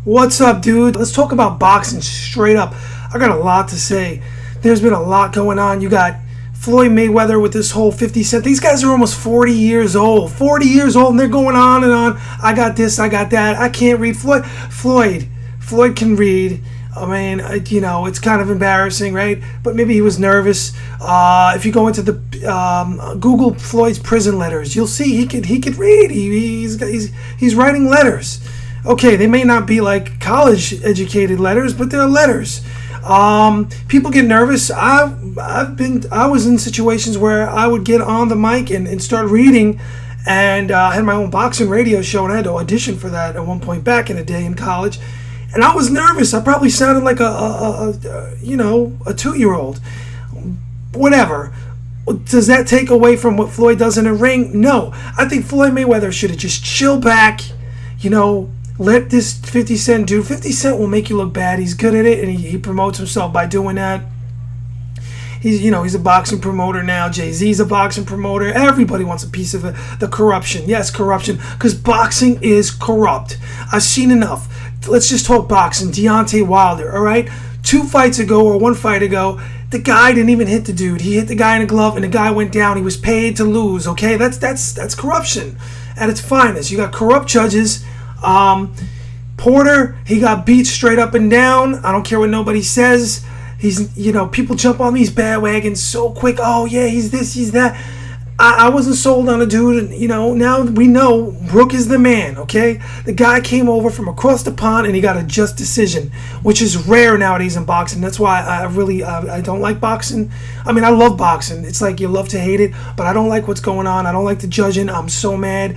What's up, dude? Let's talk about boxing straight up. I got a lot to say. There's been a lot going on. You got Floyd Mayweather with this whole 50 Cent. These guys are almost 40 years old. 40 years old, and they're going on and on. I got this, I got that. I can't read. Floyd can read. I mean, it's kind of embarrassing, right? But maybe he was nervous. If you go into the Google Floyd's prison letters, you'll see he could read. He's writing letters. Okay, they may not be like college educated letters, but they're letters. People get nervous. I was in situations where I would get on the mic and start reading, and I had my own boxing radio show, and I had to audition for that at one point back in the day in college. And I was nervous. I probably sounded like a 2-year-old. Whatever. Does that take away from what Floyd does in a ring? No. I think Floyd Mayweather should have just chilled back, let this 50 Cent do. 50 Cent will make you look bad. He's good at it, and he promotes himself by doing that. He's a boxing promoter now. Jay-Z's a boxing promoter. Everybody wants a piece of it. The corruption. Yes, corruption. Because boxing is corrupt. I've seen enough. Let's just talk boxing. Deontay Wilder, all right? 2 fights ago or 1 fight ago, the guy didn't even hit the dude. He hit the guy in the glove, and the guy went down. He was paid to lose, okay? That's corruption at its finest. You got corrupt judges. Porter, he got beat straight up and down. I don't care what nobody says. People jump on these bandwagons so quick. Oh, yeah, he's this, he's that. I wasn't sold on a dude, and, now we know Brook is the man, okay? The guy came over from across the pond, and he got a just decision, which is rare nowadays in boxing. That's why I don't like boxing. I mean, I love boxing. It's like you love to hate it, but I don't like what's going on. I don't like the judging. I'm so mad.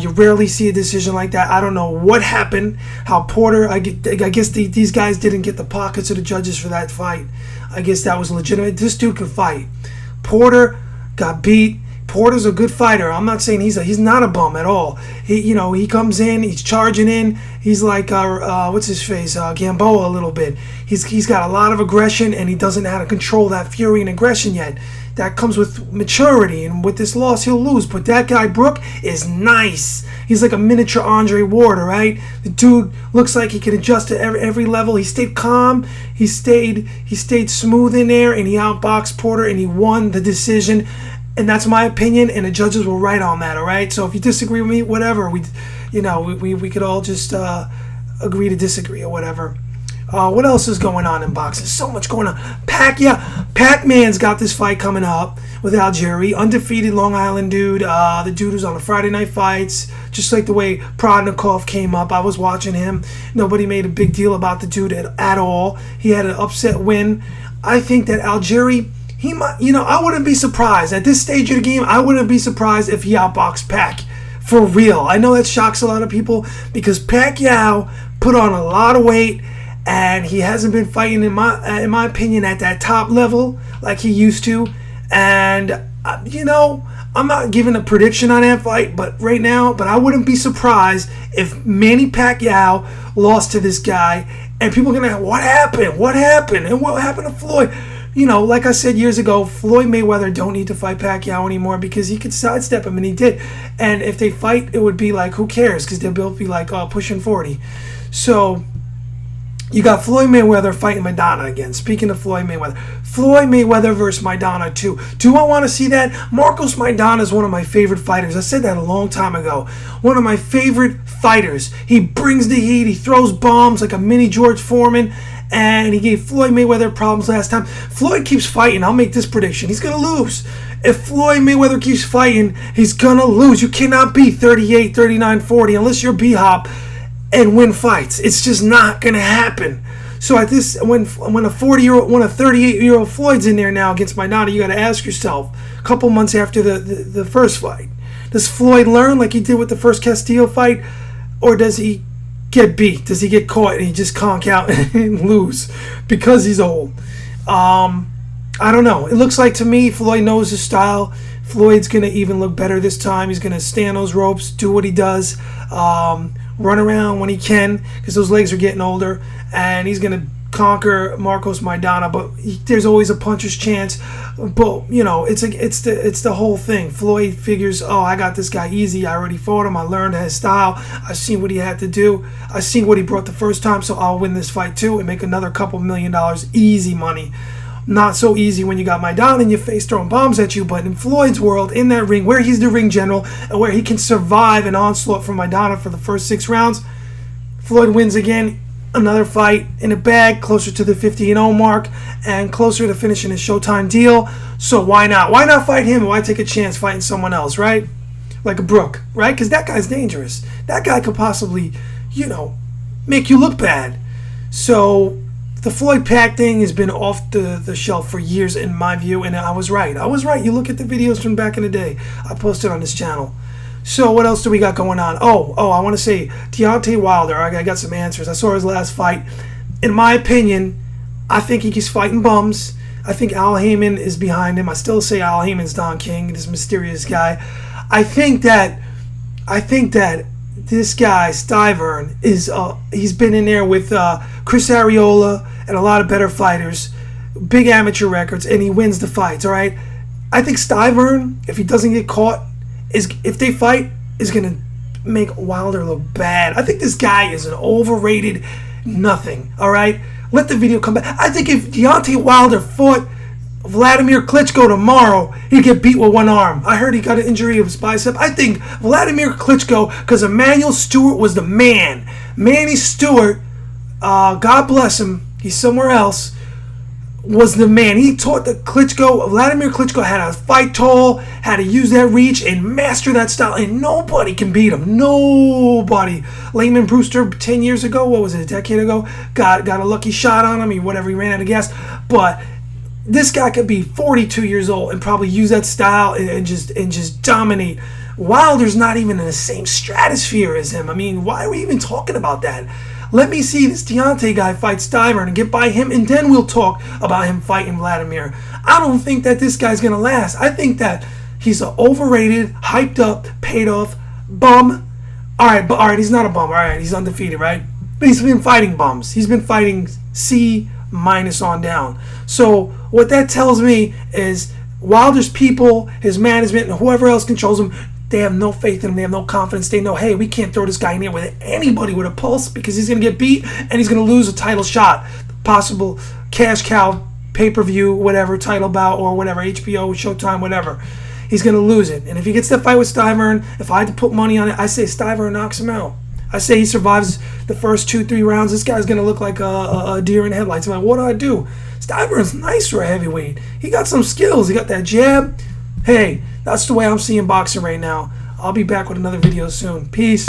You rarely see a decision like that. I don't know what happened, how Porter, I guess these guys didn't get the pockets of the judges for that fight. I guess that was legitimate. This dude can fight. Porter got beat. Porter's a good fighter. I'm not saying he's not a bum at all. He comes in, he's charging in. He's like what's his face, Gamboa a little bit. He's got a lot of aggression, and he doesn't know how to control that fury and aggression yet. That comes with maturity, and with this loss he'll lose. But that guy Brook is nice. He's like a miniature Andre Ward, all right? The dude looks like he can adjust to every level. He stayed calm. He stayed smooth in there, and he outboxed Porter, and he won the decision. And that's my opinion, and the judges were right on that, all right? So if you disagree with me, whatever. We could all just agree to disagree or whatever. What else is going on in boxing? So much going on. Pac-Man's got this fight coming up with Algieri. Undefeated Long Island dude. The dude who's on the Friday Night Fights. Just like the way Prodnikov came up. I was watching him. Nobody made a big deal about the dude at all. He had an upset win. I think that Algieri, he might, I wouldn't be surprised. At this stage of the game, I wouldn't be surprised if he outboxed Pac. For real. I know that shocks a lot of people because Pacquiao put on a lot of weight, and he hasn't been fighting, in my opinion, at that top level like he used to. And, I'm not giving a prediction on that fight but I wouldn't be surprised if Manny Pacquiao lost to this guy, and people are going to ask, what happened? And what happened to Floyd? Like I said years ago, Floyd Mayweather don't need to fight Pacquiao anymore because he could sidestep him, and he did. And if they fight, it would be like, who cares? Because they'll both be like pushing 40. So you got Floyd Mayweather fighting Madonna again. Speaking of Floyd Mayweather versus Madonna 2. Do I want to see that? Marcos Maidana is one of my favorite fighters. I said that a long time ago. One of my favorite fighters. He brings the heat. He throws bombs like a mini George Foreman. And he gave Floyd Mayweather problems last time. Floyd keeps fighting. I'll make this prediction. He's going to lose. If Floyd Mayweather keeps fighting, he's going to lose. You cannot be 38, 39, 40 unless you're B-Hop and win fights. It's just not going to happen. So at this, when a 38-year-old Floyd's in there now against Maidana, you got to ask yourself, a couple months after the first fight, does Floyd learn like he did with the first Castillo fight, or does he get beat? Does he get caught and he just conk out and lose because he's old? I don't know. It looks like to me Floyd knows his style. Floyd's going to even look better this time. He's going to stand those ropes, do what he does, run around when he can because those legs are getting older, and he's going to conquer Marcos Maidana, but there's always a puncher's chance. But you know, it's the whole thing. Floyd figures, oh, I got this guy easy. I already fought him. I learned his style. I've seen what he had to do. I've seen what he brought the first time, so I'll win this fight too and make another couple $1 million. Easy money. Not so easy when you got Maidana in your face throwing bombs at you, but in Floyd's world, in that ring, where he's the ring general and where he can survive an onslaught from Maidana for the first 6 rounds, Floyd wins again. Another fight in the bag, closer to the 50-0 mark and closer to finishing his Showtime deal. So why not? Why not fight him? Why take a chance fighting someone else, right? Like a Brook, right? Because that guy's dangerous. That guy could possibly, you know, make you look bad. So the Floyd Pack thing has been off the shelf for years in my view, and I was right. I was right. You look at the videos from back in the day I posted on this channel. So what else do we got going on? Oh, I want to say Deontay Wilder. I got some answers. I saw his last fight. In my opinion, I think he's fighting bums. I think Al Heyman is behind him. I still say Al Heyman's Don King, this mysterious guy. I think that this guy Stiverne is he's been in there with Chris Arreola and a lot of better fighters, big amateur records, and he wins the fights. All right. I think Stiverne, if he doesn't get caught, if they fight, is going to make Wilder look bad. I think this guy is an overrated nothing, all right? Let the video come back. I think if Deontay Wilder fought Vladimir Klitschko tomorrow, he'd get beat with one arm. I heard he got an injury of his bicep. I think Vladimir Klitschko, because Emmanuel Stewart was the man. Manny Stewart, God bless him, he's somewhere else, was the man. He taught the Vladimir Klitschko how to fight tall, how to use that reach and master that style, and nobody can beat him. Nobody. Lehman Brewster 10 years ago, what was it, a decade ago, got a lucky shot on him, he ran out of gas, but this guy could be 42 years old and probably use that style and just dominate. Wilder's not even in the same stratosphere as him. I mean, why are we even talking about that? Let me see this Deontay guy fight Stiverne and get by him, and then we'll talk about him fighting Vladimir. I don't think that this guy's going to last. I think that he's an overrated, hyped up, paid off bum. All right, he's not a bum. All right, he's undefeated, right? But he's been fighting bums. He's been fighting C- on down. So what that tells me is Wilder's people, his management, and whoever else controls him, they have no faith in him. They have no confidence. They know, hey, we can't throw this guy in there with anybody with a pulse because he's going to get beat and he's going to lose a title shot. Possible cash cow, pay-per-view, whatever, title bout or whatever, HBO, Showtime, whatever. He's going to lose it. And if he gets that fight with Stiverne, if I had to put money on it, I say Stiverne knocks him out. I say he survives the first 2-3 rounds. This guy's going to look like a deer in headlights. I'm like, what do I do? Stiverne's nice for a heavyweight. He got some skills. He got that jab. Hey, that's the way I'm seeing boxing right now. I'll be back with another video soon. Peace.